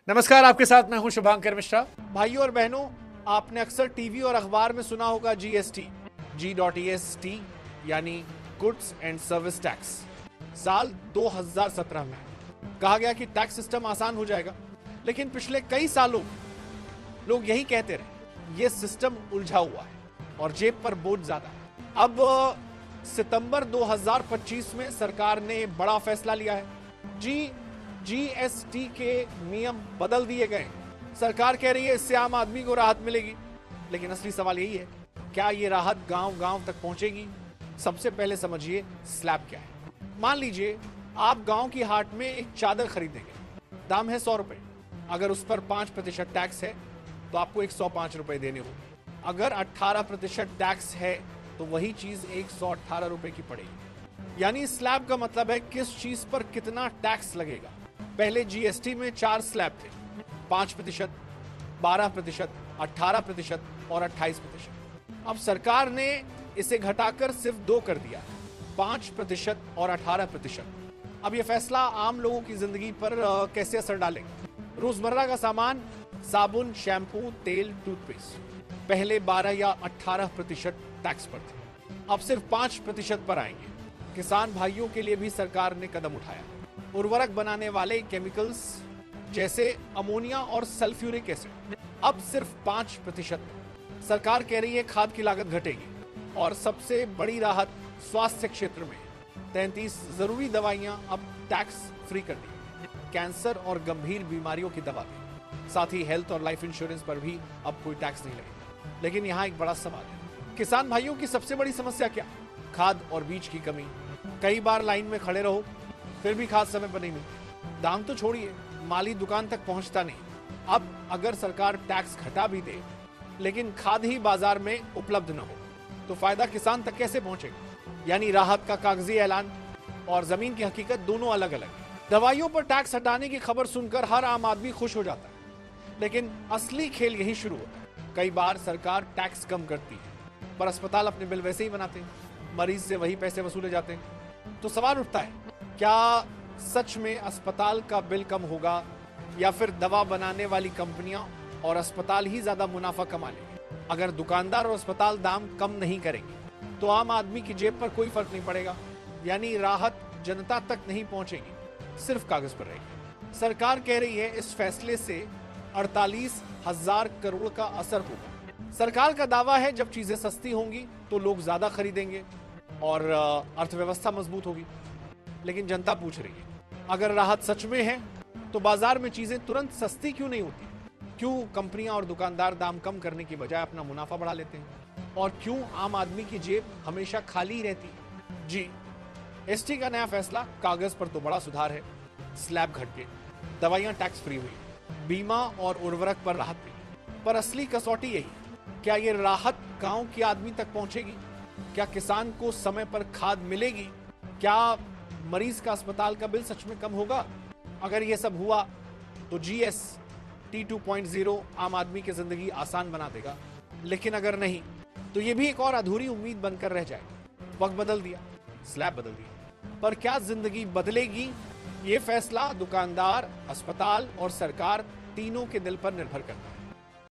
नमस्कार, आपके साथ मैं हूं शुभांकर मिश्रा। भाइयों और बहनों, आपने अक्सर टीवी और अखबार में सुना होगा जीएसटी, G.E.S.T यानी गुड्स एंड सर्विस टैक्स। साल 2017 में कहा गया कि टैक्स सिस्टम आसान हो जाएगा, लेकिन पिछले कई सालों लोग यही कहते रहे, ये सिस्टम उलझा हुआ है और जेब पर बोझ ज्यादा है। अब सितंबर 2025 में सरकार ने बड़ा फैसला लिया है। जीएसटी के नियम बदल दिए गए। सरकार कह रही है इससे आम आदमी को राहत मिलेगी, लेकिन असली सवाल यही है, क्या ये राहत गांव-गांव तक पहुंचेगी? सबसे पहले समझिए स्लैब क्या है। मान लीजिए आप गांव की हाट में एक चादर खरीदेंगे, दाम है 100 रुपए। अगर उस पर 5% टैक्स है तो आपको 105 रुपए देने होंगे। अगर 18% टैक्स है तो वही चीज 118 रुपए की पड़ेगी। यानी स्लैब का मतलब है किस चीज पर कितना टैक्स लगेगा। पहले जीएसटी में 4 स्लैब थे, 5%, 12%, 18% और 28%। अब सरकार ने इसे घटाकर सिर्फ 2 कर दिया, 5% और 18%। अब यह फैसला आम लोगों की जिंदगी पर कैसे असर डालेगा? रोजमर्रा का सामान, साबुन, शैम्पू, तेल, टूथपेस्ट पहले 12 या 18% टैक्स पर थे, अब सिर्फ 5% पर आएंगे। किसान भाइयों के लिए भी सरकार ने कदम उठाया। उर्वरक बनाने वाले केमिकल्स जैसे अमोनिया और सल्फ्यूरिक एसिड अब सिर्फ 5%। सरकार कह रही है खाद की लागत घटेगी। और सबसे बड़ी राहत स्वास्थ्य क्षेत्र में 33 जरूरी दवाइयां अब टैक्स फ्री कर दी। कैंसर और गंभीर बीमारियों की दवा भी, साथ ही हेल्थ और लाइफ इंश्योरेंस पर भी अब कोई टैक्स नहीं लगेगा। लेकिन यहाँ एक बड़ा सवाल है, किसान भाइयों की सबसे बड़ी समस्या क्या? खाद और बीज की कमी। कई बार लाइन में खड़े रहो, फिर भी खाद समय पर नहीं मिलती। दाम तो छोड़िए, माली दुकान तक पहुंचता नहीं। अब अगर सरकार टैक्स घटा भी दे, लेकिन खाद ही बाजार में उपलब्ध न हो, तो फायदा किसान तक कैसे पहुंचेगा? यानी राहत का कागजी ऐलान और जमीन की हकीकत दोनों अलग अलग है। दवाइयों पर टैक्स हटाने की खबर सुनकर हर आम आदमी खुश हो जाता है, लेकिन असली खेल यही शुरू होता है। कई बार सरकार टैक्स कम करती है, पर अस्पताल अपने बिल वैसे ही बनाते हैं, मरीज से वही पैसे वसूले जाते हैं। तो सवाल उठता है, क्या सच में अस्पताल का बिल कम होगा, या फिर दवा बनाने वाली कंपनियां और अस्पताल ही ज्यादा मुनाफा कमा लेंगे? अगर दुकानदार और अस्पताल दाम कम नहीं करेंगे तो आम आदमी की जेब पर कोई फर्क नहीं पड़ेगा। यानी राहत जनता तक नहीं पहुंचेगी, सिर्फ कागज पर रहेगी। सरकार कह रही है इस फैसले से 48,000 करोड़ का असर होगा। सरकार का दावा है जब चीजें सस्ती होंगी तो लोग ज्यादा खरीदेंगे और अर्थव्यवस्था मजबूत होगी। लेकिन जनता पूछ रही है, अगर राहत सच में है तो बाजार में चीजें तुरंत सस्ती क्यों नहीं होती? क्यों कंपनियां और दुकानदार दाम कम करने की बजाय अपना मुनाफा बढ़ा लेते हैं? और क्यों आम आदमी की जेब हमेशा खाली रहती है? जीएसटी का नया फैसला कागज पर तो बड़ा सुधार है। स्लैब घट गए, दवाइयां टैक्स फ्री हुई, बीमा और उर्वरक पर राहत मिली। पर असली कसौटी यही, क्या ये राहत गांव के आदमी तक पहुंचेगी? क्या किसान को समय पर खाद मिलेगी? क्या मरीज का अस्पताल का बिल सच में कम होगा? अगर यह सब हुआ तो जीएसटी 2.0 आम आदमी की जिंदगी आसान बना देगा। लेकिन अगर नहीं, तो यह भी एक और अधूरी उम्मीद बनकर रह जाएगा। वक्त बदल दिया, स्लैब बदल दिया, पर क्या जिंदगी बदलेगी? ये फैसला दुकानदार, अस्पताल और सरकार तीनों के दिल पर निर्भर करता है।